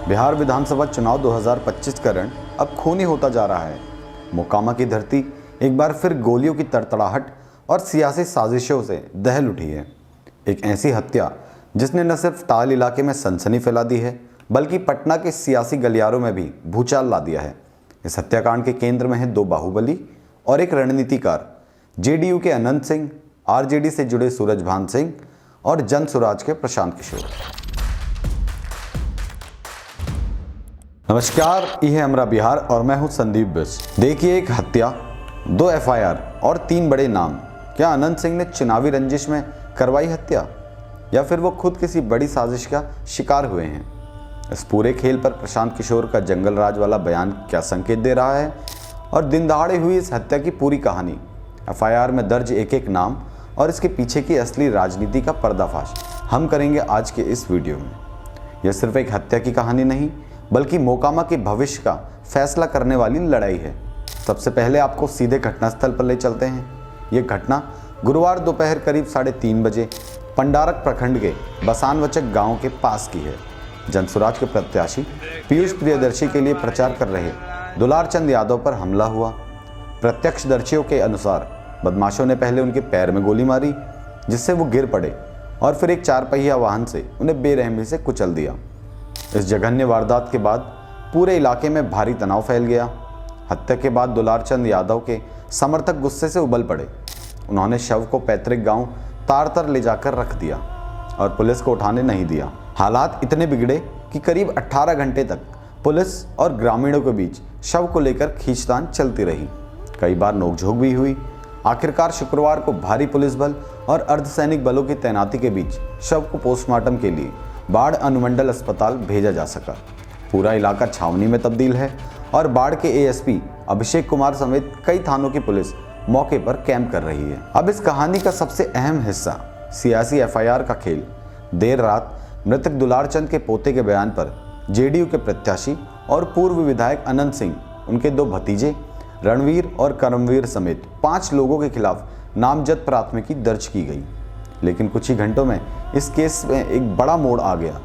बिहार विधानसभा चुनाव 2025 का रण अब खूनी होता जा रहा है। मोकामा की धरती एक बार फिर गोलियों की तड़तड़ाहट और सियासी साजिशों से दहल उठी है। एक ऐसी हत्या जिसने न सिर्फ ताल इलाके में सनसनी फैला दी है, बल्कि पटना के सियासी गलियारों में भी भूचाल ला दिया है। इस हत्याकांड के केंद्र में है दो बाहुबली और एक रणनीतिकार, जेडीयू के अनंत सिंह, आरजेडी से जुड़े सूरजभान सिंह और जन स्वराज के प्रशांत किशोर। नमस्कार, यह है हमारा बिहार और मैं हूं संदीप बिष्ट। देखिए, एक हत्या, 2 एफआईआर और 3 बड़े नाम। क्या अनंत सिंह ने चुनावी रंजिश में करवाई हत्या, या फिर वो खुद किसी बड़ी साजिश का शिकार हुए हैं? इस पूरे खेल पर प्रशांत किशोर का जंगल राज वाला बयान क्या संकेत दे रहा है, और दिन दहाड़े हुई इस हत्या की पूरी कहानी, एफआईआर में दर्ज एक एक नाम और इसके पीछे की असली राजनीति का पर्दाफाश हम करेंगे आज के इस वीडियो में। यह सिर्फ एक हत्या की कहानी नहीं, बल्कि मोकामा के भविष्य का फैसला करने वाली लड़ाई है। सबसे पहले आपको सीधे घटनास्थल पर ले चलते हैं। ये घटना गुरुवार दोपहर करीब 3:30 बजे पंडारक प्रखंड के बसानवचक गांव के पास की है। जनसुराज के प्रत्याशी पीयूष प्रियदर्शी के लिए प्रचार कर रहे दुलार चंद यादव पर हमला हुआ। प्रत्यक्षदर्शियों के अनुसार बदमाशों ने पहले उनके पैर में गोली मारी, जिससे वो गिर पड़े, और फिर एक 4 पहिया वाहन से उन्हें बेरहमी से कुचल दिया। इस जघन्य वारदात के बाद पूरे इलाके में भारी तनाव फैल गया। हत्या के बाद दुलार चंद यादव के समर्थक गुस्से से उबल पड़े। उन्होंने शव को पैतृक गांव तारतर ले जाकर रख दिया और पुलिस को उठाने नहीं दिया। हालात इतने बिगड़े कि करीब 18 घंटे तक पुलिस और ग्रामीणों के बीच शव को लेकर खींचतान चलती रही। कई बार नोकझोंक भी हुई। आखिरकार शुक्रवार को भारी पुलिस बल और अर्धसैनिक बलों की तैनाती के बीच शव को पोस्टमार्टम के लिए बाढ़ अनुमंडल अस्पताल भेजा जा सका। पूरा इलाका छावनी में तब्दील है और बाढ़ के एएसपी अभिषेक कुमार समेत कई थानों की पुलिस मौके पर कैंप कर रही है। अब इस कहानी का सबसे अहम हिस्सा, सियासी एफआईआर का खेल। देर रात मृतक दुलार चंद के पोते के बयान पर जेडीयू के प्रत्याशी और पूर्व विधायक अनंत सिंह, उनके 2 भतीजे रणवीर और करमवीर समेत 5 लोगों के खिलाफ नामजद प्राथमिकी दर्ज की गई। लेकिन कुछ ही घंटों में इस केस में एक बड़ा मोड़ आ गया।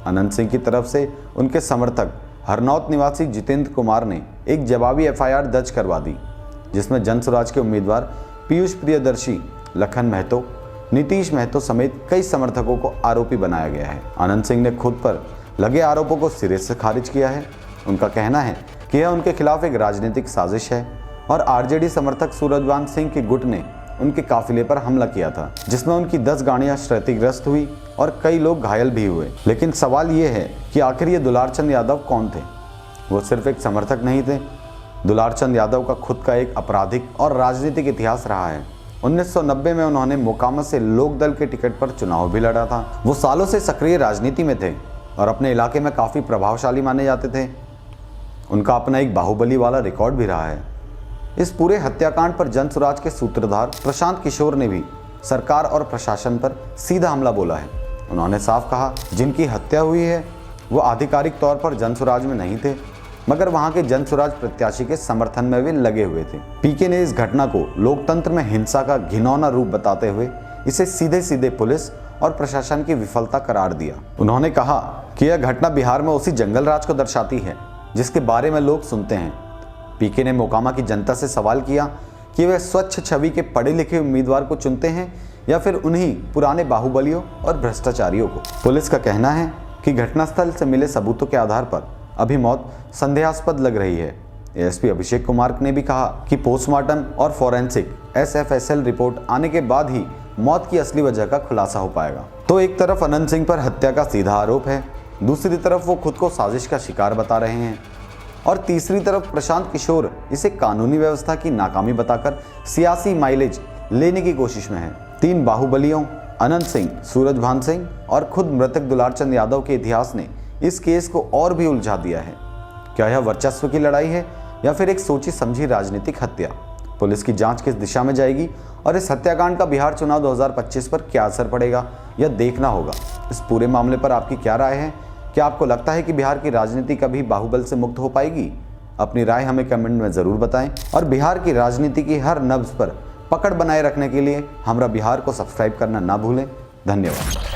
अनंत सिंह की तरफ से उनके समर्थक हरनौत निवासी जितेंद्र कुमार ने एक जवाबी एफआईआर दर्ज करवा दी, जिसमें जनसुराज के उम्मीदवार पीयूष प्रियदर्शी, लखन महतो, नीतीश महतो समेत कई समर्थकों को आरोपी बनाया गया है। अनंत सिंह ने खुद पर लगे आरोपों को सिरे से खारिज किया है। उनका कहना है कि यह उनके खिलाफ एक राजनीतिक साजिश है और आरजेडी समर्थक सूरजभान सिंह के गुट ने उनके काफिले पर हमला किया था, जिसमें उनकी 10 गाड़ियां क्षतिग्रस्त हुई और कई लोग घायल भी हुए। लेकिन सवाल ये है कि आखिर ये दुलार चंद यादव कौन थे? वो सिर्फ एक समर्थक नहीं थे। दुलार चंद यादव का खुद का एक आपराधिक और राजनीतिक इतिहास रहा है। 1990 में उन्होंने मोकामा से लोकदल के टिकट पर चुनाव भी लड़ा था। वो सालों से सक्रिय राजनीति में थे और अपने इलाके में काफ़ी प्रभावशाली माने जाते थे। उनका अपना एक बाहुबली वाला रिकॉर्ड भी रहा है। इस पूरे हत्याकांड पर जनसुराज के सूत्रधार प्रशांत किशोर ने भी सरकार और प्रशासन पर सीधा हमला बोला है। उन्होंने साफ कहा, जिनकी हत्या हुई है वो आधिकारिक तौर पर जनसुराज में नहीं थे, मगर वहां के जनसुराज प्रत्याशी के समर्थन में भी लगे हुए थे। पीके ने इस घटना को लोकतंत्र में हिंसा का घिनौना रूप बताते हुए इसे सीधे सीधे पुलिस और प्रशासन की विफलता करार दिया। उन्होंने कहा कि यह घटना बिहार में उसी जंगल राज को दर्शाती है जिसके बारे में लोग सुनते हैं। पीके ने मोकामा की जनता से सवाल किया कि वे स्वच्छ छवि के पढ़े लिखे उम्मीदवार को चुनते हैं या फिर उन्हीं पुराने बाहुबलियों और भ्रष्टाचारियों को। पुलिस का कहना है कि घटनास्थल से मिले सबूतों के आधार पर अभी मौत संदेहास्पद लग रही है। एएसपी अभिषेक कुमार ने भी कहा कि पोस्टमार्टम और फॉरेंसिक SFSL रिपोर्ट आने के बाद ही मौत की असली वजह का खुलासा हो पाएगा। तो एक तरफ अनंत सिंह पर हत्या का सीधा आरोप है, दूसरी तरफ वो खुद को साजिश का शिकार बता रहे हैं, और तीसरी तरफ प्रशांत किशोर इसे कानूनी व्यवस्था की नाकामी बताकर सियासी माइलेज लेने की कोशिश में है। 3 बाहुबलियों अनंत सिंह, सूरजभान सिंह और खुद मृतक दुलार चंद यादव के इतिहास ने इस केस को और भी उलझा दिया है। क्या यह वर्चस्व की लड़ाई है या फिर एक सोची समझी राजनीतिक हत्या? पुलिस की जांच किस दिशा में जाएगी और इस हत्याकांड का बिहार चुनाव 2025 पर क्या असर पड़ेगा, यह देखना होगा। इस पूरे मामले पर आपकी क्या राय है? क्या आपको लगता है कि बिहार की राजनीति कभी बाहुबल से मुक्त हो पाएगी? अपनी राय हमें कमेंट में ज़रूर बताएं और बिहार की राजनीति की हर नब्ज पर पकड़ बनाए रखने के लिए हमारा बिहार को सब्सक्राइब करना ना भूलें। धन्यवाद।